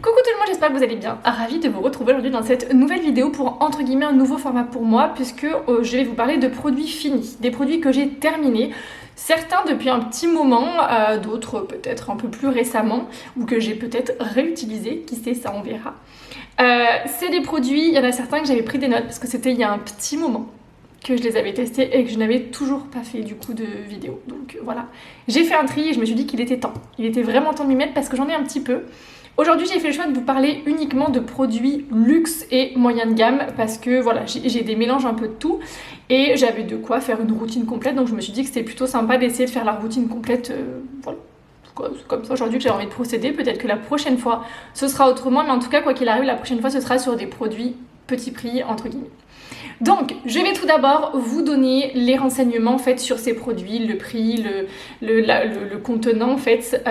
Coucou tout le monde, j'espère que vous allez bien. Ravie de vous retrouver aujourd'hui dans cette nouvelle vidéo pour entre guillemets un nouveau format pour moi puisque je vais vous parler de produits finis, des produits que j'ai terminés. Certains depuis un petit moment, d'autres peut-être un peu plus récemment ou que j'ai peut-être réutilisé, qui sait, ça on verra. C'est des produits, il y en a certains que j'avais pris des notes parce que c'était il y a un petit moment que je les avais testés et que je n'avais toujours pas fait du coup de vidéo. Donc voilà, j'ai fait un tri et je me suis dit qu'il était temps. Il était vraiment temps de m'y mettre parce que j'en ai un petit peu. Aujourd'hui, j'ai fait le choix de vous parler uniquement de produits luxe et moyen de gamme parce que voilà, j'ai des mélanges un peu de tout et j'avais de quoi faire une routine complète, donc je me suis dit que c'était plutôt sympa d'essayer de faire la routine complète. Voilà. C'est comme ça aujourd'hui que j'ai envie de procéder. Peut-être que la prochaine fois ce sera autrement, mais en tout cas, quoi qu'il arrive, la prochaine fois ce sera sur des produits petit prix entre guillemets. Donc, je vais tout d'abord vous donner les renseignements en fait sur ces produits, le prix, le contenant en fait.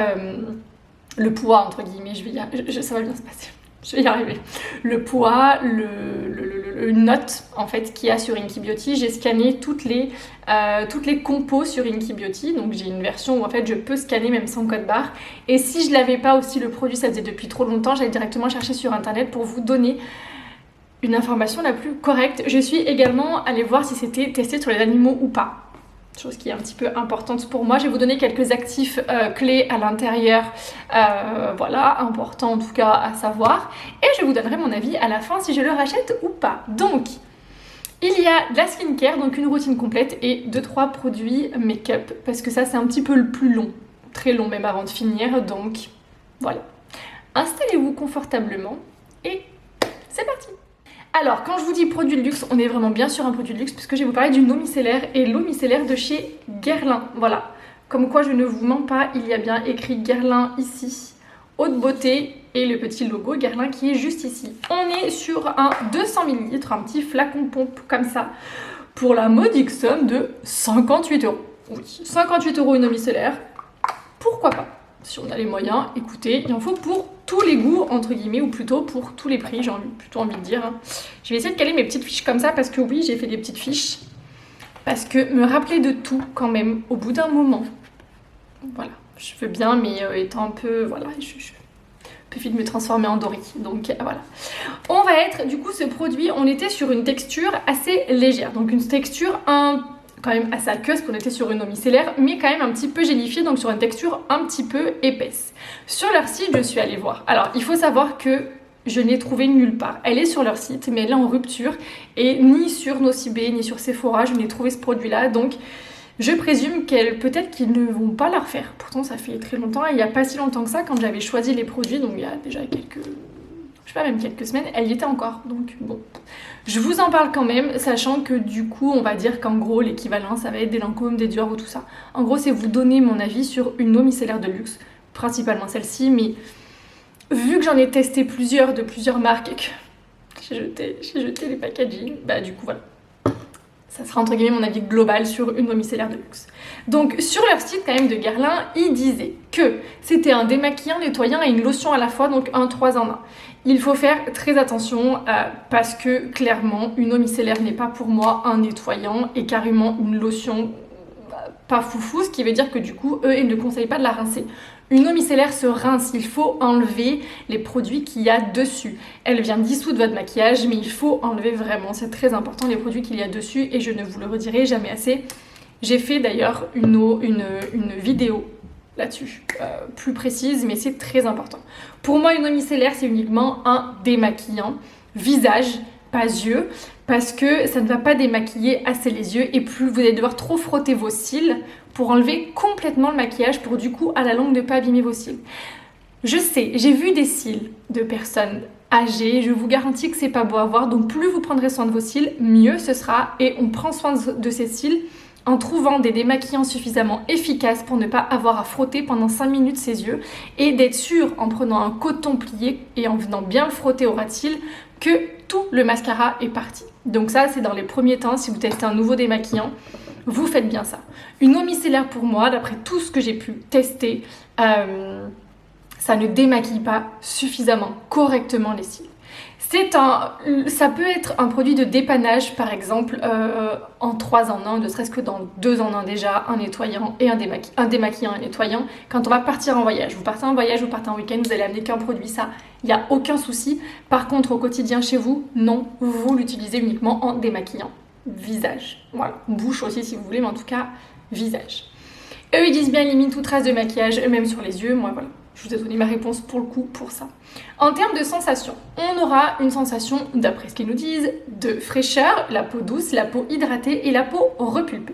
Le poids entre guillemets, ça va bien se passer, je vais y arriver. Le poids, une note en fait qu'il y a sur Inky Beauty. J'ai scanné toutes les compos sur Inky Beauty, donc j'ai une version où en fait je peux scanner même sans code barre. Et si je l'avais pas aussi le produit, ça faisait depuis trop longtemps, j'allais directement chercher sur internet pour vous donner une information la plus correcte. Je suis également allée voir si c'était testé sur les animaux ou pas. Chose qui est un petit peu importante pour moi. Je vais vous donner quelques actifs clés à l'intérieur, voilà, important en tout cas à savoir. Et je vous donnerai mon avis à la fin si je le rachète ou pas. Donc, il y a de la skincare, donc une routine complète et 2-3 produits make-up. Parce que ça, c'est un petit peu le plus long, très long même avant de finir. Donc, voilà. Installez-vous confortablement et c'est parti! Alors, quand je vous dis produit de luxe, on est vraiment bien sur un produit de luxe puisque je vais vous parler d'une eau micellaire et l'eau micellaire de chez Guerlain. Voilà, comme quoi je ne vous mens pas, il y a bien écrit Guerlain ici, eau de beauté et le petit logo Guerlain qui est juste ici. On est sur un 200 ml, un petit flacon pompe comme ça, pour la modique somme de 58 €. Oui, 58 € une eau micellaire, pourquoi pas? Si on a les moyens, écoutez, il en faut pour tous les goûts, entre guillemets, ou plutôt pour tous les prix, j'ai plutôt envie de dire. Je vais essayer de caler mes petites fiches comme ça, parce que oui, j'ai fait des petites fiches. Parce que me rappeler de tout, quand même, au bout d'un moment, voilà, je veux bien, mais étant un peu, voilà, je peux vite me transformer en Dory, donc voilà. On va être, du coup, ce produit, on était sur une texture assez légère, donc une texture quand même assez aqueuse, parce qu'on était sur une eau micellaire, mais quand même un petit peu gélifiée, donc sur une texture un petit peu épaisse. Sur leur site, je suis allée voir. Alors, il faut savoir que je n'ai trouvé nulle part. Elle est sur leur site, mais elle est en rupture, et ni sur Nocibé, ni sur Sephora, je n'ai trouvé ce produit-là, donc je présume peut-être qu'ils ne vont pas la refaire. Pourtant, ça fait très longtemps, et il n'y a pas si longtemps que ça, quand j'avais choisi les produits, donc il y a déjà même quelques semaines, elle y était encore, donc bon. Je vous en parle quand même, sachant que du coup, on va dire qu'en gros, l'équivalent, ça va être des Lancôme, des Dior ou tout ça. En gros, c'est vous donner mon avis sur une eau micellaire de luxe, principalement celle-ci, mais vu que j'en ai testé plusieurs de plusieurs marques et que j'ai jeté les packaging, bah du coup, voilà. Ça sera entre guillemets mon avis global sur une eau micellaire de luxe. Donc sur leur site quand même de Guerlain, ils disaient que c'était un démaquillant, nettoyant et une lotion à la fois, donc un 3 en 1. Il faut faire très attention parce que clairement une eau micellaire n'est pas pour moi un nettoyant et carrément une lotion pas foufou, ce qui veut dire que du coup eux ils ne conseillent pas de la rincer. Une eau micellaire se rince, il faut enlever les produits qu'il y a dessus. Elle vient dissoudre votre maquillage, mais il faut enlever vraiment, c'est très important les produits qu'il y a dessus et je ne vous le redirai jamais assez. J'ai fait d'ailleurs une vidéo là-dessus, plus précise, mais c'est très important. Pour moi, une eau micellaire, c'est uniquement un démaquillant, visage, pas yeux, parce que ça ne va pas démaquiller assez les yeux et plus vous allez devoir trop frotter vos cils pour enlever complètement le maquillage pour du coup à la longue ne pas abîmer vos cils. Je sais, j'ai vu des cils de personnes âgées, je vous garantis que c'est pas beau à voir, donc plus vous prendrez soin de vos cils, mieux ce sera et on prend soin de ces cils en trouvant des démaquillants suffisamment efficaces pour ne pas avoir à frotter pendant 5 minutes ses yeux et d'être sûr en prenant un coton plié et en venant bien le frotter au ras de cils que tout le mascara est parti. Donc ça c'est dans les premiers temps, si vous testez un nouveau démaquillant, vous faites bien ça. Une eau micellaire pour moi, d'après tout ce que j'ai pu tester, ça ne démaquille pas suffisamment correctement les cils. Ça peut être un produit de dépannage, par exemple, en 3 en 1, ne serait-ce que dans 2 en 1 déjà, un nettoyant et un démaquillant et un nettoyant. Quand on va partir en voyage, vous partez en voyage, vous partez en week-end, vous allez amener qu'un produit, ça, il n'y a aucun souci. Par contre, au quotidien chez vous, non, vous l'utilisez uniquement en démaquillant. Visage, voilà, bouche aussi si vous voulez, mais en tout cas, visage. Eux, ils disent bien élimine toute trace de maquillage, même sur les yeux, moi voilà. Je vous ai donné ma réponse pour le coup pour ça. En termes de sensation, on aura une sensation, d'après ce qu'ils nous disent, de fraîcheur, la peau douce, la peau hydratée et la peau repulpée.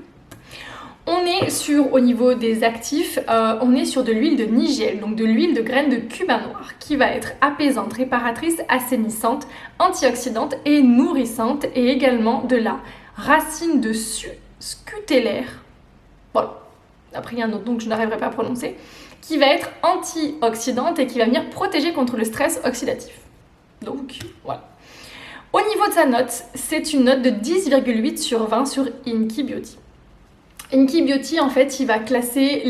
On est sur, au niveau des actifs, on est sur de l'huile de nigel, donc de l'huile de graines de cumin noir, qui va être apaisante, réparatrice, assainissante, antioxydante et nourrissante, et également de la racine de scutellaire. Voilà. Après, il y a un autre nom que je n'arriverai pas à prononcer, qui va être antioxydante et qui va venir protéger contre le stress oxydatif. Donc, voilà. Au niveau de sa note, c'est une note de 10,8 sur 20 sur Inky Beauty. Inky Beauty, en fait, il va classer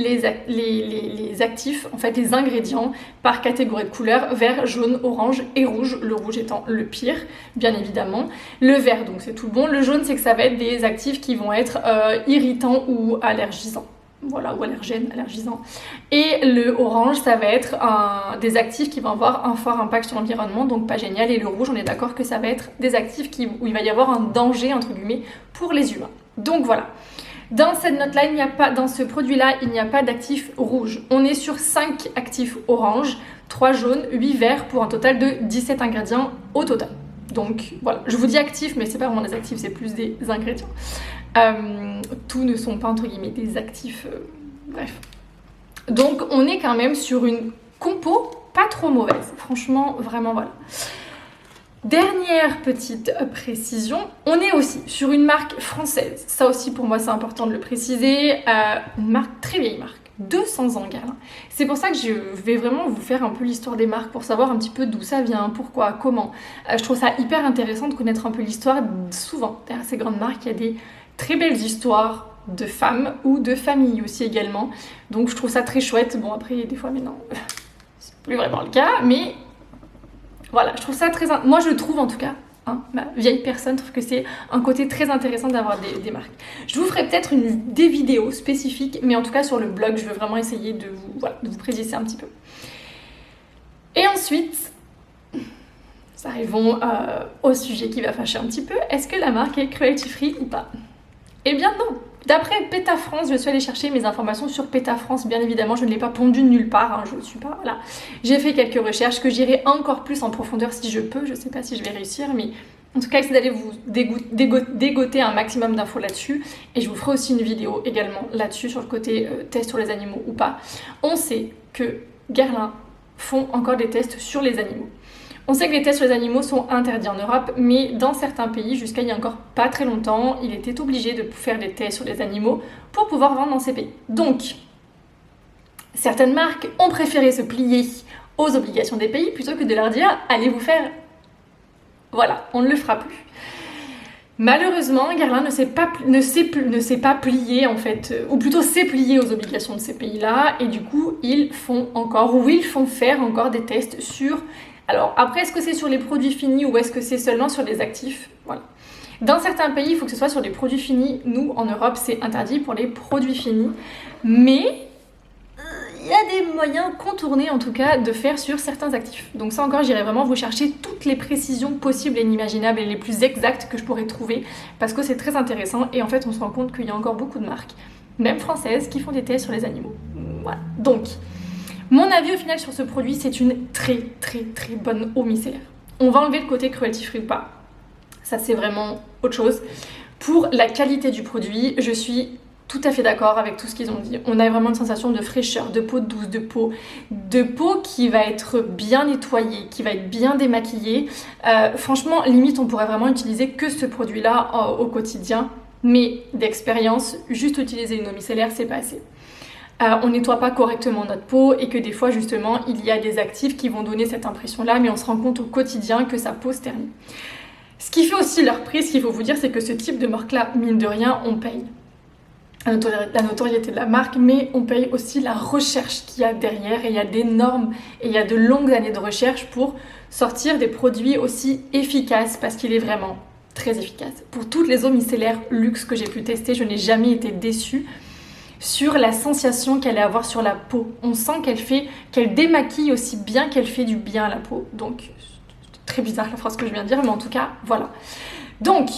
les actifs, en fait, les ingrédients par catégorie de couleurs, vert, jaune, orange et rouge, le rouge étant le pire, bien évidemment. Le vert, donc c'est tout bon. Le jaune, c'est que ça va être des actifs qui vont être irritants ou allergisants. Voilà, ou allergisant. Et le orange, ça va être des actifs qui vont avoir un fort impact sur l'environnement, donc pas génial. Et le rouge, on est d'accord que ça va être des actifs où il va y avoir un danger, entre guillemets, pour les humains. Donc voilà. Dans cette note-là, dans ce produit-là, il n'y a pas d'actifs rouges. On est sur 5 actifs orange, 3 jaunes, 8 verts, pour un total de 17 ingrédients au total. Donc voilà, je vous dis actifs, mais c'est pas vraiment des actifs, c'est plus des ingrédients. Tous ne sont pas entre guillemets des actifs, bref. Donc on est quand même sur une compo pas trop mauvaise, franchement, vraiment voilà. Dernière petite précision, on est aussi sur une marque française. Ça aussi pour moi c'est important de le préciser, une marque, très vieille marque. 200 ans Guerlain. C'est pour ça que je vais vraiment vous faire un peu l'histoire des marques pour savoir un petit peu d'où ça vient, pourquoi, comment. Je trouve ça hyper intéressant de connaître un peu l'histoire. Souvent, derrière ces grandes marques, il y a des très belles histoires de femmes ou de familles aussi également. Donc je trouve ça très chouette. Bon après, des fois maintenant, c'est plus vraiment le cas, mais voilà, je trouve ça très... Moi je le trouve en tout cas. Ma vieille personne trouve que c'est un côté très intéressant d'avoir des marques. Je vous ferai peut-être des vidéos spécifiques, mais en tout cas sur le blog, je veux vraiment essayer de vous préciser un petit peu. Et ensuite, arrivons au sujet qui va fâcher un petit peu. Est-ce que la marque est cruelty free ou pas? Eh bien non. D'après PETA France, je suis allée chercher mes informations sur PETA France, bien évidemment, je ne l'ai pas pondu nulle part, je ne suis pas, voilà. J'ai fait quelques recherches que j'irai encore plus en profondeur si je peux, je ne sais pas si je vais réussir, mais en tout cas, essayez d'aller vous dégoter un maximum d'infos là-dessus, et je vous ferai aussi une vidéo également là-dessus, sur le côté test sur les animaux ou pas. On sait que Guerlain font encore des tests sur les animaux. On sait que les tests sur les animaux sont interdits en Europe, mais dans certains pays, jusqu'à il y a encore pas très longtemps, il était obligé de faire des tests sur les animaux pour pouvoir vendre dans ces pays. Donc, certaines marques ont préféré se plier aux obligations des pays plutôt que de leur dire « allez vous faire ». Voilà, on ne le fera plus. Malheureusement, Guerlain ne s'est pas plié en fait, ou plutôt s'est plié aux obligations de ces pays-là, et du coup, ils font faire encore des tests sur... Alors après, est-ce que c'est sur les produits finis ou est-ce que c'est seulement sur les actifs? Voilà. Dans certains pays, il faut que ce soit sur les produits finis. Nous, en Europe, c'est interdit pour les produits finis. Mais il y a des moyens contournés, en tout cas, de faire sur certains actifs. Donc ça encore, j'irai vraiment vous chercher toutes les précisions possibles et inimaginables et les plus exactes que je pourrais trouver parce que c'est très intéressant. Et en fait, on se rend compte qu'il y a encore beaucoup de marques, même françaises, qui font des tests sur les animaux. Voilà. Donc... mon avis au final sur ce produit, c'est une très très très bonne eau micellaire. On va enlever le côté cruelty free ou pas. Ça c'est vraiment autre chose. Pour la qualité du produit, je suis tout à fait d'accord avec tout ce qu'ils ont dit. On a vraiment une sensation de fraîcheur, de peau douce, de peau qui va être bien nettoyée, qui va être bien démaquillée. Franchement, limite on pourrait vraiment utiliser que ce produit-là au quotidien. Mais d'expérience, juste utiliser une eau micellaire, c'est pas assez. On nettoie pas correctement notre peau et que des fois justement il y a des actifs qui vont donner cette impression là, mais on se rend compte au quotidien que sa peau se ternit. Ce qui fait aussi leur prix, ce qu'il faut vous dire, c'est que ce type de marque là, mine de rien, on paye. la notoriété de la marque, mais on paye aussi la recherche qu'il y a derrière, et il y a des normes et il y a de longues années de recherche pour sortir des produits aussi efficaces, parce qu'il est vraiment très efficace. Pour toutes les eaux micellaires luxe que j'ai pu tester, je n'ai jamais été déçue sur la sensation qu'elle allait avoir sur la peau. On sent qu'elle démaquille aussi bien qu'elle fait du bien à la peau. Donc, c'est très bizarre la phrase que je viens de dire, mais en tout cas, voilà. Donc,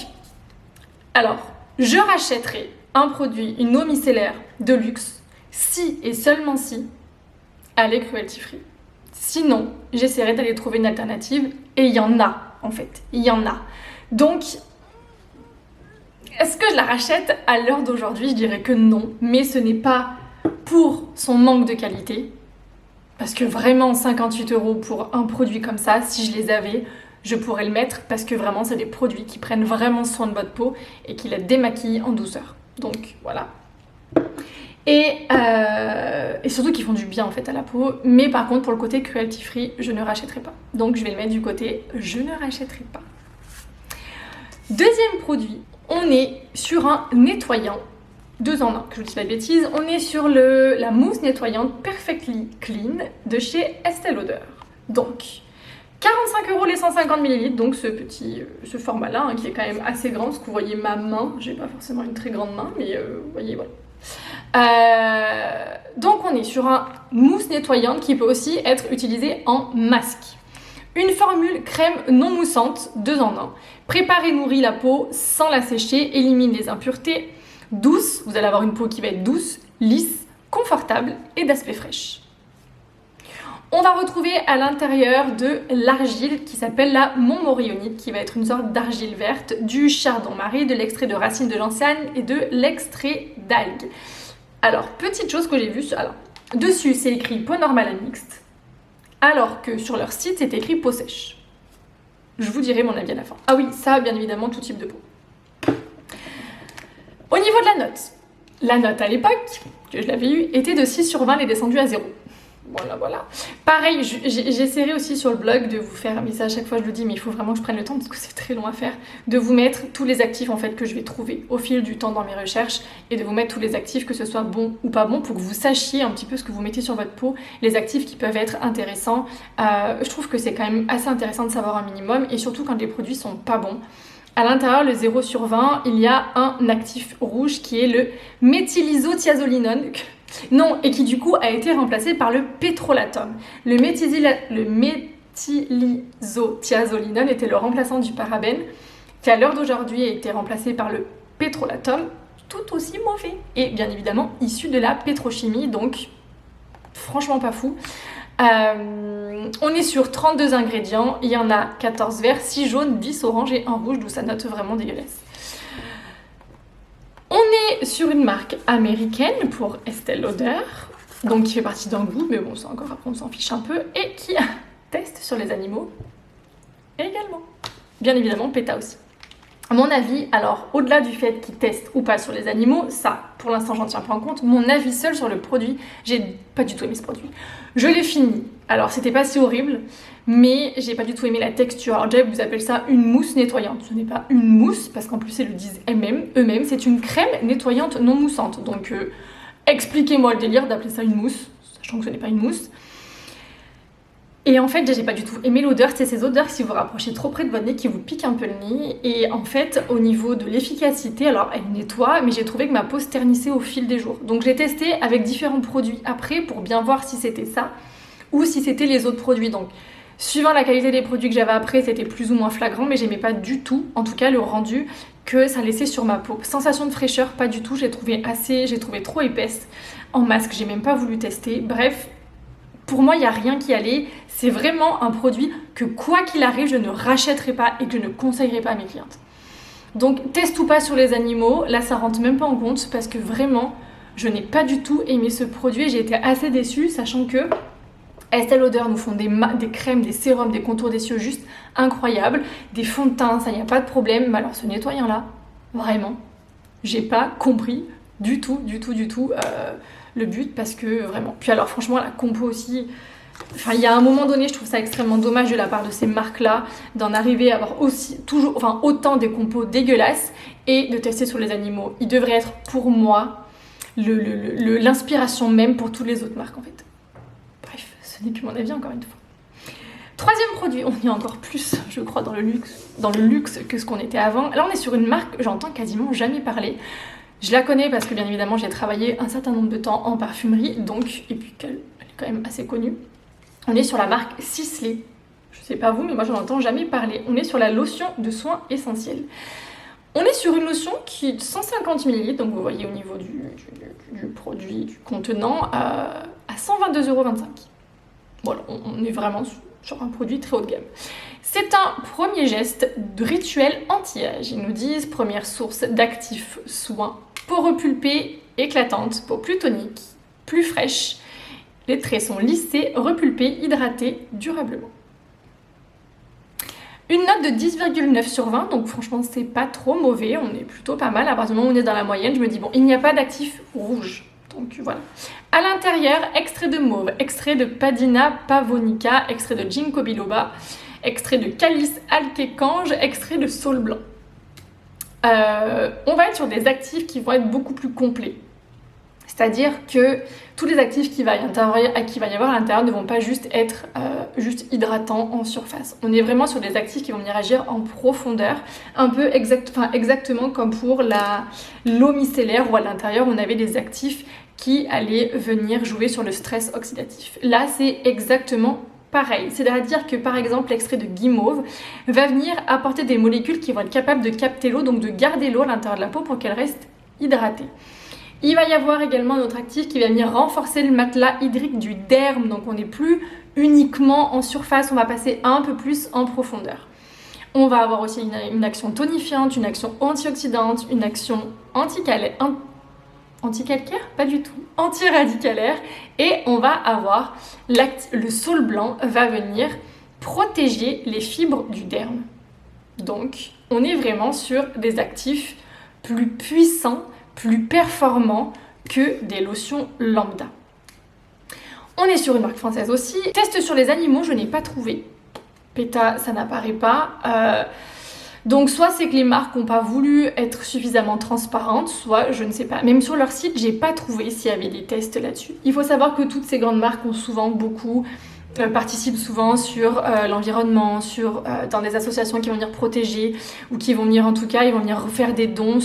alors, je rachèterai un produit, une eau micellaire de luxe, si et seulement si elle est cruelty free. Sinon, j'essaierai d'aller trouver une alternative, et il y en a, en fait. Il y en a. Donc, est-ce que je la rachète à l'heure d'aujourd'hui? Je dirais que non, mais ce n'est pas pour son manque de qualité, parce que vraiment 58 € pour un produit comme ça, si je les avais, je pourrais le mettre, parce que vraiment c'est des produits qui prennent vraiment soin de votre peau et qui la démaquillent en douceur. Donc voilà. Et surtout qui font du bien en fait à la peau, mais par contre pour le côté cruelty free, je ne rachèterai pas. Donc je vais le mettre du côté je ne rachèterai pas. Deuxième produit, on est sur un nettoyant 2 en 1, que je vous dis pas de bêtises. On est sur la mousse nettoyante Perfectly Clean de chez Estée Lauder. Donc, 45 € les 150 ml, donc ce format-là, hein, qui est quand même assez grand, parce que vous voyez ma main, j'ai pas forcément une très grande main, mais vous voyez, voilà. Donc on est sur un mousse nettoyante qui peut aussi être utilisée en masque. Une formule crème non moussante 2 en 1. Prépare et nourrit la peau sans la sécher, élimine les impuretés, douce, vous allez avoir une peau qui va être douce, lisse, confortable et d'aspect fraîche. On va retrouver à l'intérieur de l'argile qui s'appelle la montmorillonite, qui va être une sorte d'argile verte, du chardon-marie, de l'extrait de racines de gentiane et de l'extrait d'algues. Alors, petite chose que j'ai vue, alors, dessus c'est écrit peau normale à mixte, alors que sur leur site c'est écrit peau sèche. Je vous dirai mon avis à la fin. Ah oui, ça bien évidemment tout type de peau. Au niveau de la note à l'époque, que je l'avais eue, était de 6 sur 20, elle est descendue à 0. Voilà. Pareil, j'essaierai aussi sur le blog de vous faire, mais ça à chaque fois je le dis, mais il faut vraiment que je prenne le temps parce que c'est très long à faire, de vous mettre tous les actifs en fait que je vais trouver au fil du temps dans mes recherches, et de vous mettre tous les actifs, que ce soit bon ou pas bon, pour que vous sachiez un petit peu ce que vous mettez sur votre peau, les actifs qui peuvent être intéressants. Je trouve que c'est quand même assez intéressant de savoir un minimum, et surtout quand les produits sont pas bons. À l'intérieur, le 0 sur 20, il y a un actif rouge qui est le méthylisothiazolinone. Non, et qui du coup a été remplacé par le pétrolatum. Le méthylisothiazolinone était le remplaçant du parabène, qui à l'heure d'aujourd'hui a été remplacé par le pétrolatum, tout aussi mauvais. Et bien évidemment issu de la pétrochimie, donc franchement pas fou. On est sur 32 ingrédients, il y en a 14 verts, 6 jaunes, 10 oranges et 1 rouge, d'où ça note vraiment dégueulasse. On est sur une marque américaine pour Estée Lauder, donc qui fait partie d'un groupe, mais bon, ça encore après on s'en fiche un peu, et qui teste sur les animaux également. Bien évidemment, PETA aussi. À mon avis, alors au-delà du fait qu'ils testent ou pas sur les animaux, ça, pour l'instant, j'en tiens pas en compte. Mon avis seul sur le produit, j'ai pas du tout aimé ce produit. Je l'ai fini. Alors, c'était pas si horrible, mais j'ai pas du tout aimé la texture. Alors, déjà, vous appelez ça une mousse nettoyante. Ce n'est pas une mousse, parce qu'en plus, ils le disent eux-mêmes. C'est une crème nettoyante non moussante. Donc, expliquez-moi le délire d'appeler ça une mousse, sachant que ce n'est pas une mousse. Et en fait, j'ai pas du tout aimé l'odeur. C'est ces odeurs, si vous rapprochez trop près de votre nez, qui vous piquent un peu le nez. Et en fait, au niveau de l'efficacité, alors elle nettoie, mais j'ai trouvé que ma peau se ternissait au fil des jours. Donc j'ai testé avec différents produits après pour bien voir si c'était ça ou si c'était les autres produits. Donc suivant la qualité des produits que j'avais après, c'était plus ou moins flagrant, mais j'aimais pas du tout, en tout cas le rendu que ça laissait sur ma peau. Sensation de fraîcheur, pas du tout. J'ai trouvé trop épaisse. En masque, j'ai même pas voulu tester. Bref. Pour moi, il n'y a rien qui allait. C'est vraiment un produit que quoi qu'il arrive, je ne rachèterai pas et que je ne conseillerais pas à mes clientes. Donc, teste ou pas sur les animaux. Là, ça rentre même pas en compte parce que vraiment, je n'ai pas du tout aimé ce produit. J'ai été assez déçue, sachant que Estée Lauder nous font des crèmes, des sérums, des contours des yeux juste incroyables. Des fonds de teint, ça, il n'y a pas de problème. Mais alors, ce nettoyant-là, vraiment, j'ai pas compris du tout le but, parce que vraiment. Puis alors franchement la compo aussi, enfin il y a un moment donné je trouve ça extrêmement dommage de la part de ces marques là d'en arriver à avoir autant des compos dégueulasses et de tester sur les animaux. Il devrait être pour moi l'inspiration même pour toutes les autres marques en fait. Bref, ce n'est que mon avis encore une fois. Troisième produit, on y est encore plus, je crois, dans le luxe que ce qu'on était avant. Là, on est sur une marque que j'entends quasiment jamais parler. Je la connais parce que bien évidemment, j'ai travaillé un certain nombre de temps en parfumerie, donc, et puis qu'elle est quand même assez connue. On est sur la marque Sisley. Je sais pas vous, mais moi, j'en entends jamais parler. On est sur la lotion de soins essentiels. On est sur une lotion qui est de 150 ml, donc vous voyez au niveau du produit, du contenant, à 122,25 €. Voilà, on est vraiment sur un produit très haut de gamme. C'est un premier geste de rituel anti-âge. Ils nous disent première source d'actifs soins, peau repulpée, éclatante, peau plus tonique, plus fraîche. Les traits sont lissés, repulpés, hydratés durablement. Une note de 10,9 sur 20, donc franchement c'est pas trop mauvais, on est plutôt pas mal. À partir du moment où on est dans la moyenne, je me dis bon, il n'y a pas d'actif rouge. Donc voilà. À l'intérieur, extrait de mauve, extrait de Padina pavonica, extrait de ginkgo biloba, extrait de calice alkécange, extrait de saule blanc. On va être sur des actifs qui vont être beaucoup plus complets. C'est-à-dire que tous les actifs qu'il va y avoir à l'intérieur ne vont pas juste être juste hydratants en surface. On est vraiment sur des actifs qui vont venir agir en profondeur, un peu exactement comme pour l'eau micellaire où à l'intérieur on avait des actifs qui allaient venir jouer sur le stress oxydatif. Là, c'est exactement pareil. C'est-à-dire que par exemple l'extrait de guimauve va venir apporter des molécules qui vont être capables de capter l'eau, donc de garder l'eau à l'intérieur de la peau pour qu'elle reste hydratée. Il va y avoir également un autre actif qui va venir renforcer le matelas hydrique du derme, donc on n'est plus uniquement en surface, on va passer un peu plus en profondeur. On va avoir aussi une action tonifiante, une action antioxydante, une action anticalcaire, pas du tout, antiradicalaire, et on va avoir le saule blanc va venir protéger les fibres du derme. Donc on est vraiment sur des actifs plus puissants, plus performants que des lotions lambda. On est sur une marque française aussi. Test sur les animaux, je n'ai pas trouvé. PETA, ça n'apparaît pas. Donc soit c'est que les marques n'ont pas voulu être suffisamment transparentes, soit je ne sais pas. Même sur leur site, j'ai pas trouvé s'il y avait des tests là-dessus. Il faut savoir que toutes ces grandes marques ont souvent participent souvent sur l'environnement, dans des associations qui vont venir protéger ou qui vont venir, en tout cas, ils vont venir faire des dons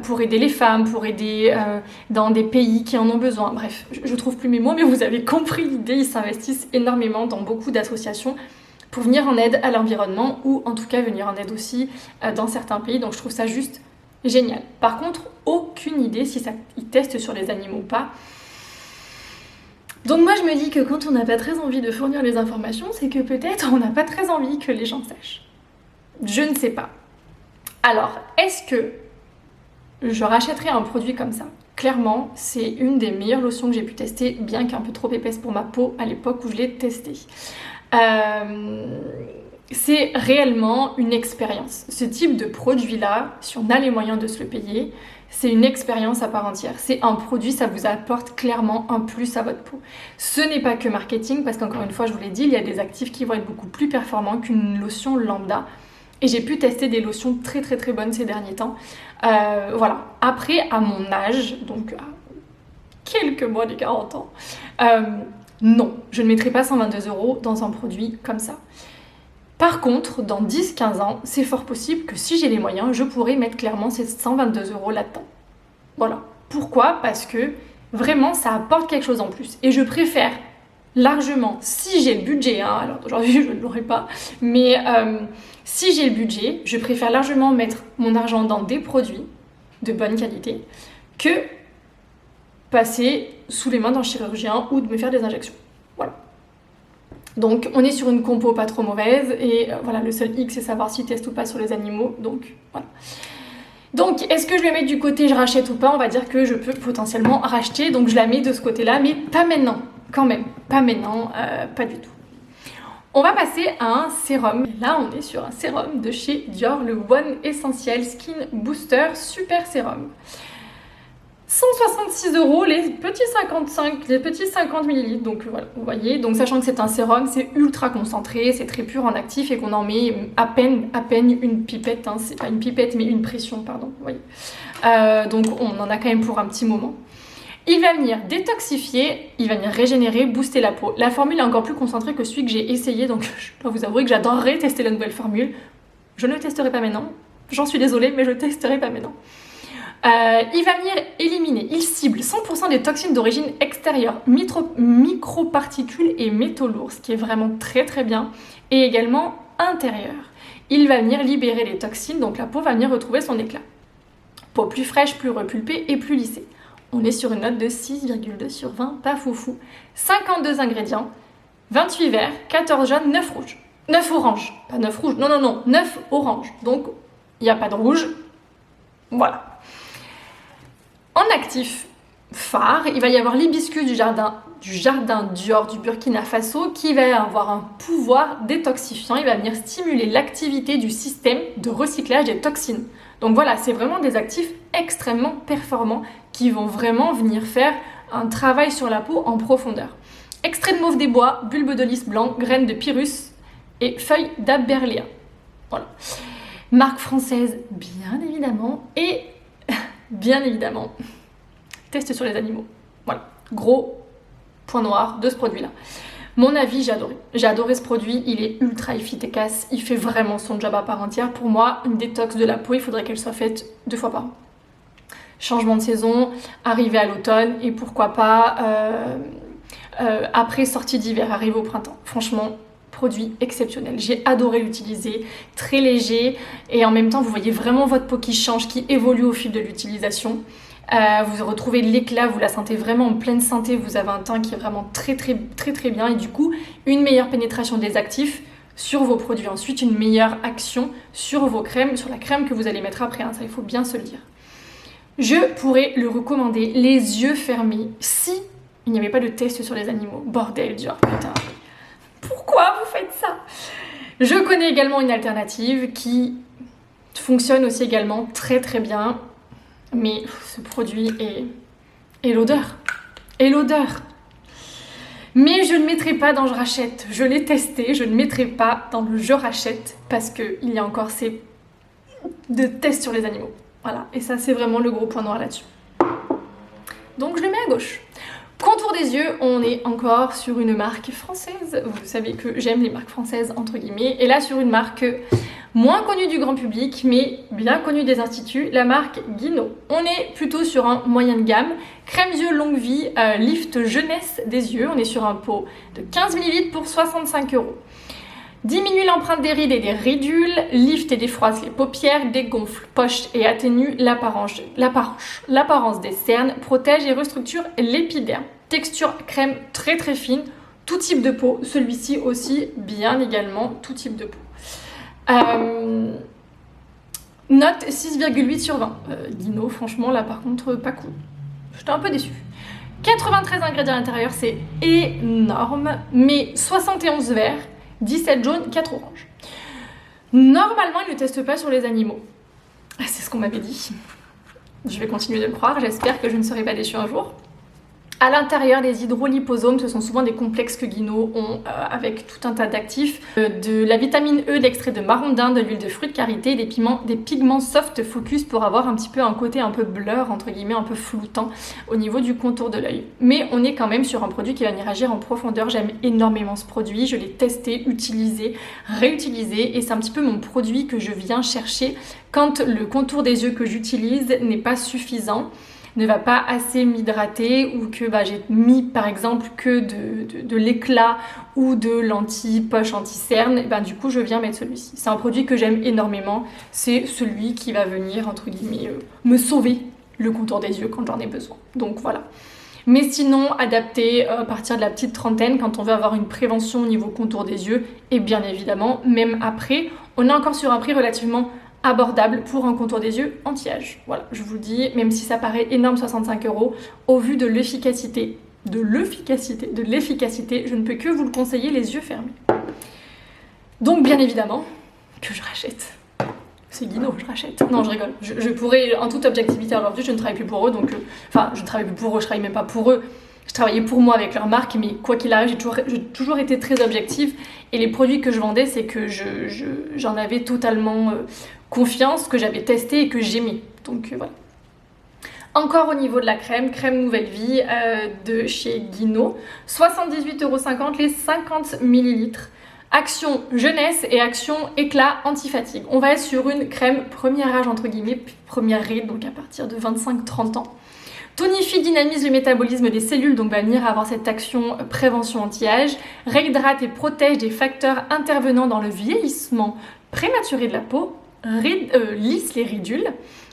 pour aider les femmes, pour aider dans des pays qui en ont besoin. Bref, je trouve plus mes mots, mais vous avez compris l'idée, ils s'investissent énormément dans beaucoup d'associations pour venir en aide à l'environnement ou en tout cas venir en aide aussi dans certains pays. Donc je trouve ça juste génial. Par contre, aucune idée si ils testent sur les animaux ou pas. Donc moi je me dis que quand on n'a pas très envie de fournir les informations, c'est que peut-être on n'a pas très envie que les gens sachent. Je ne sais pas. Alors, est-ce que je rachèterais un produit comme ça? Clairement, c'est une des meilleures lotions que j'ai pu tester, bien qu'un peu trop épaisse pour ma peau à l'époque où je l'ai testée. C'est réellement une expérience. Ce type de produit-là, si on a les moyens de se le payer, c'est une expérience à part entière. C'est un produit, ça vous apporte clairement un plus à votre peau. Ce n'est pas que marketing, parce qu'encore une fois, je vous l'ai dit, il y a des actifs qui vont être beaucoup plus performants qu'une lotion lambda. Et j'ai pu tester des lotions très très très bonnes ces derniers temps. Voilà. Après, à mon âge, donc à quelques mois des 40 ans, non, je ne mettrai pas 122 € dans un produit comme ça. Par contre, dans 10-15 ans, c'est fort possible que si j'ai les moyens, je pourrais mettre clairement ces 122 € là-dedans. Voilà. Pourquoi? Parce que vraiment, ça apporte quelque chose en plus. Et je préfère largement, si j'ai le budget, alors aujourd'hui je ne l'aurai pas, mais si j'ai le budget, je préfère largement mettre mon argent dans des produits de bonne qualité que passer sous les mains d'un chirurgien ou de me faire des injections. Voilà. Donc on est sur une compo pas trop mauvaise et voilà, le seul hic c'est savoir s'ils testent ou pas sur les animaux, donc voilà. Donc est-ce que je le mets du côté je rachète ou pas? On va dire que je peux potentiellement racheter, donc je la mets de ce côté-là, mais pas maintenant, quand même, pas maintenant, pas du tout. On va passer à un sérum. Là on est sur un sérum de chez Dior, le One Essential Skin Booster Super Sérum. 166 € les petits 50 ml. Donc voilà, vous voyez. Donc sachant que c'est un sérum, c'est ultra concentré, c'est très pur en actif et qu'on en met à peine une pipette. Hein, c'est pas une pipette, mais une pression, pardon. Vous voyez. Donc on en a quand même pour un petit moment. Il va venir détoxifier, il va venir régénérer, booster la peau. La formule est encore plus concentrée que celui que j'ai essayé, donc je dois vous avouer que j'adorerais tester la nouvelle formule. Je ne le testerai pas maintenant. J'en suis désolée, mais je ne le testerai pas maintenant. Il va venir éliminer, il cible 100% des toxines d'origine extérieure, microparticules et métaux lourds, ce qui est vraiment très très bien, et également intérieur. Il va venir libérer les toxines, donc la peau va venir retrouver son éclat. Peau plus fraîche, plus repulpée et plus lissée. On est sur une note de 6,2 sur 20, pas foufou. 52 ingrédients, 28 verts, 14 jaunes, 9 rouges. 9 oranges, pas 9 rouges, non, 9 oranges. Donc, il n'y a pas de rouge. Voilà. En actif phare, il va y avoir l'hibiscus du jardin Dior du Burkina Faso qui va avoir un pouvoir détoxifiant. Il va venir stimuler l'activité du système de recyclage des toxines. Donc voilà, c'est vraiment des actifs extrêmement performants qui vont vraiment venir faire un travail sur la peau en profondeur. Extrait de mauve des bois, bulbe de lys blanc, graines de pyrrhus et feuilles d'Aberléa. Voilà. Marque française, bien évidemment, et bien évidemment, test sur les animaux. Voilà, gros point noir de ce produit-là. Mon avis, j'ai adoré. J'ai adoré ce produit, il est ultra efficace, il fait vraiment son job à part entière. Pour moi, une détox de la peau, il faudrait qu'elle soit faite 2 fois par an. Changement de saison, arrivé à l'automne, et pourquoi pas après sortie d'hiver, arrivé au printemps. Franchement, produit exceptionnel. J'ai adoré l'utiliser, très léger, et en même temps, vous voyez vraiment votre peau qui change, qui évolue au fil de l'utilisation. Vous retrouvez l'éclat, vous la sentez vraiment en pleine santé, vous avez un teint qui est vraiment très bien, et du coup, une meilleure pénétration des actifs sur vos produits. Ensuite, une meilleure action sur vos crèmes, sur la crème que vous allez mettre après, hein, ça il faut bien se le dire. Je pourrais le recommander les yeux fermés si il n'y avait pas de test sur les animaux. Bordel, Dior, putain. Pourquoi vous faites ça? Je connais également une alternative qui fonctionne aussi également très bien. Mais ce produit et l'odeur. Et l'odeur. Mais je ne mettrai pas dans je rachète. Je l'ai testé, je ne mettrai pas dans le je rachète parce qu'il y a encore ces de tests sur les animaux. Voilà, et ça c'est vraiment le gros point noir là-dessus. Donc je le mets à gauche. Contour des yeux, on est encore sur une marque française. Vous savez que j'aime les marques françaises entre guillemets. Et là sur une marque moins connue du grand public, mais bien connue des instituts, la marque Guino. On est plutôt sur un moyen de gamme. Crème yeux longue vie, lift jeunesse des yeux. On est sur un pot de 15 ml pour 65 €. Diminue l'empreinte des rides et des ridules, lift et défroisse les paupières, dégonfle, poche et atténue l'apparence des cernes, protège et restructure l'épiderme. Texture crème très fine, tout type de peau, celui-ci aussi bien également, tout type de peau. Note 6,8 sur 20. Guino, franchement, là par contre, pas cool. J'étais un peu déçue. 93 ingrédients à l'intérieur, c'est énorme, mais 71 verts, 17 jaunes, 4 oranges. Normalement, ils ne testent pas sur les animaux. C'est ce qu'on m'avait dit. Je vais continuer de le croire, j'espère que je ne serai pas déçue un jour. À l'intérieur, les hydroliposomes, ce sont souvent des complexes que Guino ont avec tout un tas d'actifs. De la vitamine E, l'extrait de marron d'Inde, de l'huile de fruits de karité, des pigments soft focus pour avoir un petit peu un côté un peu blur, entre guillemets, un peu floutant au niveau du contour de l'œil. Mais on est quand même sur un produit qui va venir agir en profondeur. J'aime énormément ce produit, je l'ai testé, utilisé, réutilisé, et c'est un petit peu mon produit que je viens chercher quand le contour des yeux que j'utilise n'est pas suffisant, ne va pas assez m'hydrater, ou que j'ai mis par exemple que de l'éclat ou de l'anti-poche, anti-cerne, du coup je viens mettre celui-ci. C'est un produit que j'aime énormément, c'est celui qui va venir entre guillemets me sauver le contour des yeux quand j'en ai besoin. Donc voilà. Mais sinon, adapté à partir de la petite trentaine quand on veut avoir une prévention au niveau contour des yeux, et bien évidemment, même après, on est encore sur un prix relativement abordable pour un contour des yeux anti-âge. Voilà, je vous le dis, même si ça paraît énorme, 65 €, au vu de l'efficacité, je ne peux que vous le conseiller les yeux fermés. Donc bien évidemment que je rachète. c'est Guino, je rachète. Non, je rigole. Je pourrais, en toute objectivité aujourd'hui, je ne travaille plus pour eux, donc... Enfin, je ne travaille plus pour eux, je travaille même pas pour eux. Je travaillais pour moi avec leur marque, mais quoi qu'il arrive, j'ai toujours été très objective. Et les produits que je vendais, c'est que j'en avais totalement confiance, que j'avais testé et que j'aimais. Donc voilà. Encore au niveau de la crème Nouvelle Vie de chez Guino. 78,50 € les 50 ml. Action jeunesse et action éclat anti-fatigue. On va être sur une crème premier âge entre guillemets, première ride, donc à partir de 25-30 ans. Tonifie, dynamise le métabolisme des cellules, donc va venir avoir cette action prévention anti-âge. Réhydrate et protège des facteurs intervenant dans le vieillissement prématuré de la peau. Lisse les ridules.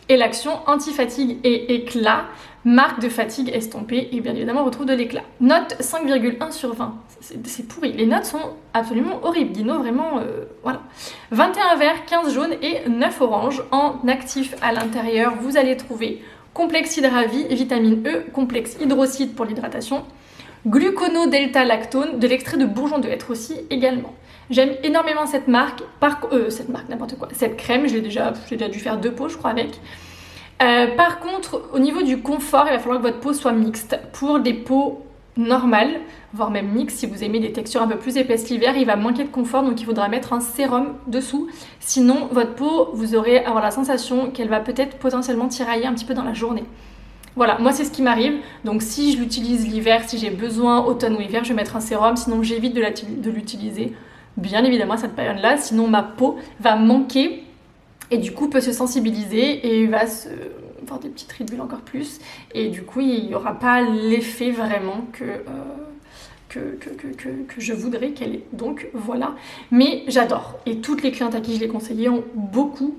Et l'action anti-fatigue et éclat, marque de fatigue estompée, et bien évidemment on retrouve de l'éclat. Note 5,1 sur 20. C'est pourri. Les notes sont absolument horribles. Guino, vraiment, voilà. 21 vert, 15 jaune et 9 orange. En actif à l'intérieur, vous allez trouver complexe Hydravi, vitamine E, complexe hydrocyte pour l'hydratation, glucono-delta-lactone, de l'extrait de bourgeon de hêtre aussi également. J'aime énormément cette marque, cette crème, j'ai déjà dû faire 2 pots je crois avec. Par contre, au niveau du confort, il va falloir que votre peau soit mixte. Pour des peaux normales, voire même mixtes, si vous aimez des textures un peu plus épaisses l'hiver, il va manquer de confort, donc il faudra mettre un sérum dessous. Sinon, votre peau, vous aurez avoir la sensation qu'elle va peut-être potentiellement tirailler un petit peu dans la journée. Voilà, moi c'est ce qui m'arrive, donc si je l'utilise l'hiver, si j'ai besoin automne ou hiver, je vais mettre un sérum, sinon j'évite de l'utiliser. Bien évidemment à cette période-là, sinon ma peau va manquer et du coup peut se sensibiliser et va avoir des petites ridules encore plus et du coup il n'y aura pas l'effet vraiment que je voudrais qu'elle ait. Donc voilà, mais j'adore et toutes les clientes à qui je l'ai conseillé ont beaucoup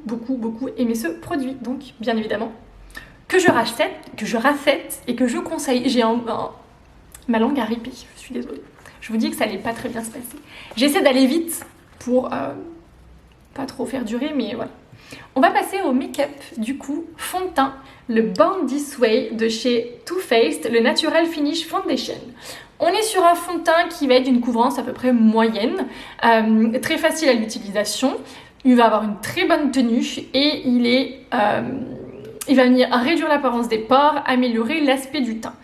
aimé ce produit, donc bien évidemment que je rachète et que je conseille. J'ai ma langue a ripé, je suis désolée. Je vous dis que ça n'allait pas très bien se passer. J'essaie d'aller vite pour pas trop faire durer, mais voilà. On va passer au make-up, du coup, fond de teint, le Born This Way de chez Too Faced, le Natural Finish Foundation. On est sur un fond de teint qui va être d'une couvrance à peu près moyenne, très facile à l'utilisation. Il va avoir une très bonne tenue et il va venir réduire l'apparence des pores, améliorer l'aspect du teint.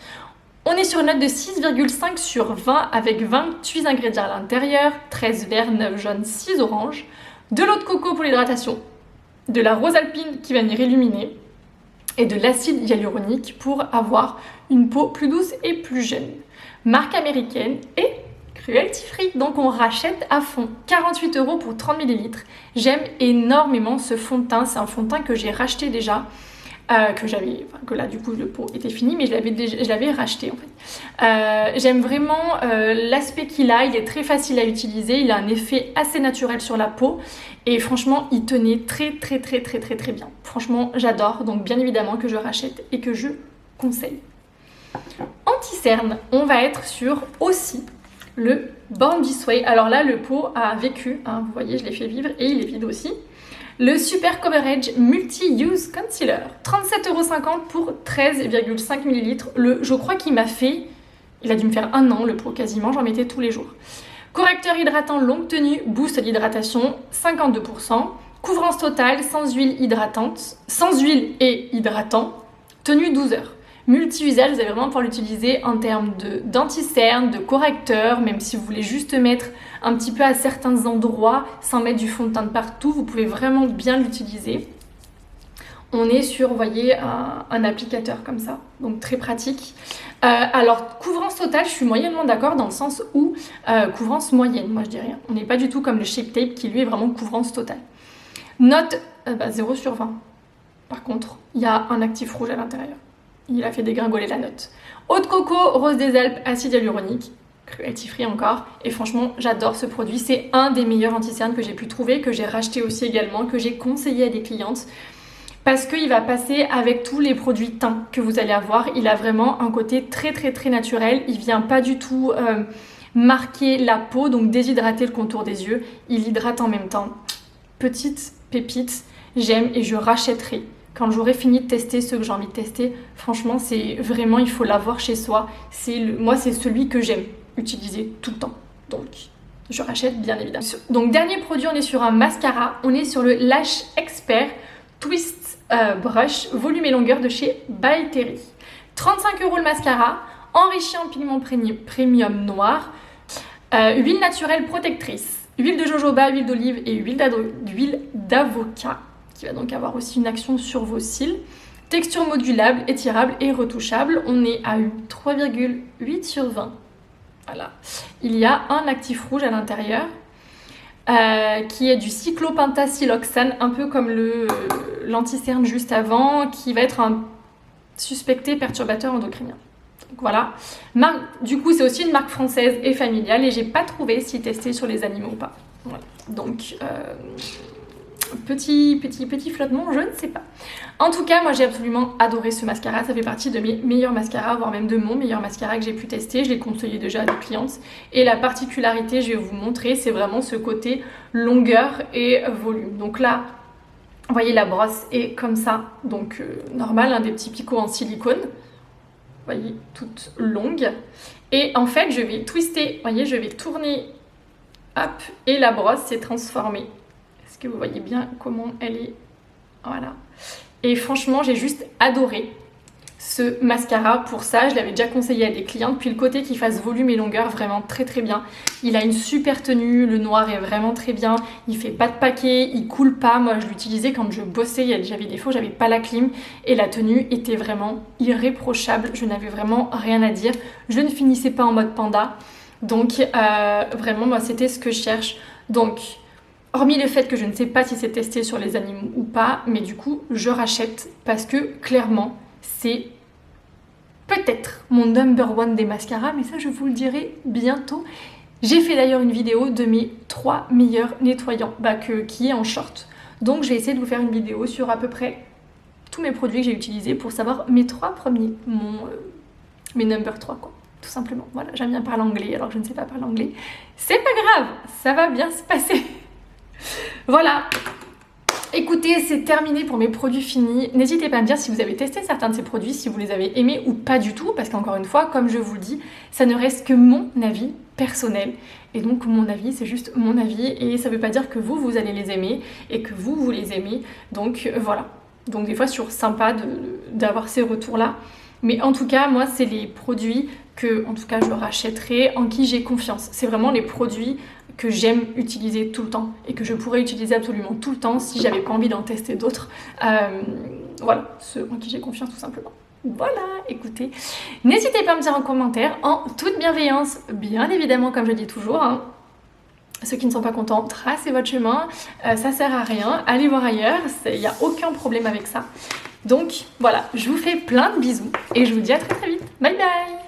On est sur une note de 6,5 sur 20 avec 28 ingrédients à l'intérieur, 13 verts, 9 jaunes, 6 oranges, de l'eau de coco pour l'hydratation, de la rose alpine qui va venir illuminer et de l'acide hyaluronique pour avoir une peau plus douce et plus jeune. Marque américaine et cruelty free, donc on rachète à fond. 48 € pour 30 ml. J'aime énormément ce fond de teint, c'est un fond de teint que j'ai racheté déjà. Que là du coup le pot était fini, mais je l'avais racheté en fait. J'aime vraiment l'aspect qu'il a, il est très facile à utiliser, il a un effet assez naturel sur la peau et franchement il tenait très bien. Franchement j'adore, donc bien évidemment que je rachète et que je conseille. Anti-cerne, on va être sur aussi le Born This Way. Alors là le pot a vécu, hein, vous voyez je l'ai fait vivre et il est vide aussi. Le Super Coverage Multi-Use Concealer, 37,50 € pour 13,5 ml. Je crois qu'il m'a fait, il a dû me faire 1 an le pot quasiment, j'en mettais tous les jours. Correcteur hydratant longue tenue, boost d'hydratation, 52%. Couvrance totale, sans huile et hydratant, tenue 12 heures. Multi-usage, vous allez vraiment pouvoir l'utiliser en termes d'anti-cerne, de correcteur, même si vous voulez juste mettre un petit peu à certains endroits sans mettre du fond de teint de partout, vous pouvez vraiment bien l'utiliser. On est sur, vous voyez, un applicateur comme ça, donc très pratique. Alors, couvrance totale, je suis moyennement d'accord dans le sens où couvrance moyenne, moi je dirais. On n'est pas du tout comme le Shape Tape qui lui est vraiment couvrance totale. Note 0 sur 20. Par contre, il y a un actif rouge à l'intérieur. Il a fait dégringoler la note. Eau de coco, rose des Alpes, acide hyaluronique, cruelty free encore. Et franchement, j'adore ce produit. C'est un des meilleurs anti-cernes que j'ai pu trouver, que j'ai racheté aussi également, que j'ai conseillé à des clientes. Parce qu'il va passer avec tous les produits teint que vous allez avoir. Il a vraiment un côté très naturel. Il vient pas du tout marquer la peau, donc déshydrater le contour des yeux. Il hydrate en même temps. Petite pépite, j'aime et je rachèterai. Quand j'aurai fini de tester ceux que j'ai envie de tester, franchement, c'est vraiment, il faut l'avoir chez soi. Moi, c'est celui que j'aime utiliser tout le temps. Donc, je rachète bien évidemment. Donc dernier produit, on est sur un mascara, on est sur le Lash Expert Twist Brush volume et longueur de chez By Terry. 35 € le mascara, enrichi en pigment premium noir, huile naturelle protectrice, huile de jojoba, huile d'olive et huile d'avocat, qui va donc avoir aussi une action sur vos cils. Texture modulable, étirable et retouchable. On est à 3,8 sur 20. Voilà. Il y a un actif rouge à l'intérieur qui est du cyclopentasiloxane, un peu comme l'anticerne juste avant, qui va être un suspecté perturbateur endocrinien. Donc voilà. Du coup, c'est aussi une marque française et familiale et j'ai pas trouvé si testé sur les animaux ou pas. Voilà. Donc petit flottement, je ne sais pas. En tout cas, moi j'ai absolument adoré ce mascara. Ça fait partie de mes meilleurs mascaras, voire même de mon meilleur mascara que j'ai pu tester. Je l'ai conseillé déjà à des clientes. Et la particularité, je vais vous montrer, c'est vraiment ce côté longueur et volume. Donc là, vous voyez, la brosse est comme ça. Donc normal, des petits picots en silicone. Vous voyez, toute longue. Et en fait, je vais twister. Vous voyez, je vais tourner. Hop, et la brosse s'est transformée. Est-ce que vous voyez bien comment elle est? Voilà. Et franchement, j'ai juste adoré ce mascara pour ça. Je l'avais déjà conseillé à des clientes. Puis le côté qui fasse volume et longueur, vraiment très très bien. Il a une super tenue. Le noir est vraiment très bien. Il fait pas de paquet. Il coule pas. Moi, je l'utilisais quand je bossais. J'avais des fois, j'avais pas la clim. Et la tenue était vraiment irréprochable. Je n'avais vraiment rien à dire. Je ne finissais pas en mode panda. Donc, vraiment, moi, c'était ce que je cherche. Donc, hormis le fait que je ne sais pas si c'est testé sur les animaux ou pas, mais du coup, je rachète parce que clairement, c'est peut-être mon number one des mascaras, mais ça, je vous le dirai bientôt. J'ai fait d'ailleurs une vidéo de mes 3 meilleurs nettoyants qui est en short. Donc, je vais essayer de vous faire une vidéo sur à peu près tous mes produits que j'ai utilisés pour savoir mes 3 premiers, mes number 3 quoi. Tout simplement. Voilà, j'aime bien parler anglais alors que je ne sais pas parler anglais. C'est pas grave, ça va bien se passer. Voilà, écoutez, c'est terminé pour mes produits finis. N'hésitez pas à me dire si vous avez testé certains de ces produits, si vous les avez aimés ou pas du tout, parce qu'encore une fois, comme je vous le dis, ça ne reste que mon avis personnel. Et donc mon avis, c'est juste mon avis, et ça ne veut pas dire que vous allez les aimer, et que vous les aimez. Donc voilà. Donc des fois, c'est toujours sympa d'avoir ces retours-là. Mais en tout cas, moi, c'est les produits que, en tout cas, je rachèterai, en qui j'ai confiance. C'est vraiment les produits que j'aime utiliser tout le temps et que je pourrais utiliser absolument tout le temps si j'avais pas envie d'en tester d'autres. Voilà, ceux en qui j'ai confiance tout simplement. Voilà, écoutez, n'hésitez pas à me dire en commentaire, en toute bienveillance, bien évidemment, comme je dis toujours, hein. Ceux qui ne sont pas contents, tracez votre chemin, ça sert à rien, allez voir ailleurs, il n'y a aucun problème avec ça. Donc voilà, je vous fais plein de bisous et je vous dis à très très vite. Bye bye!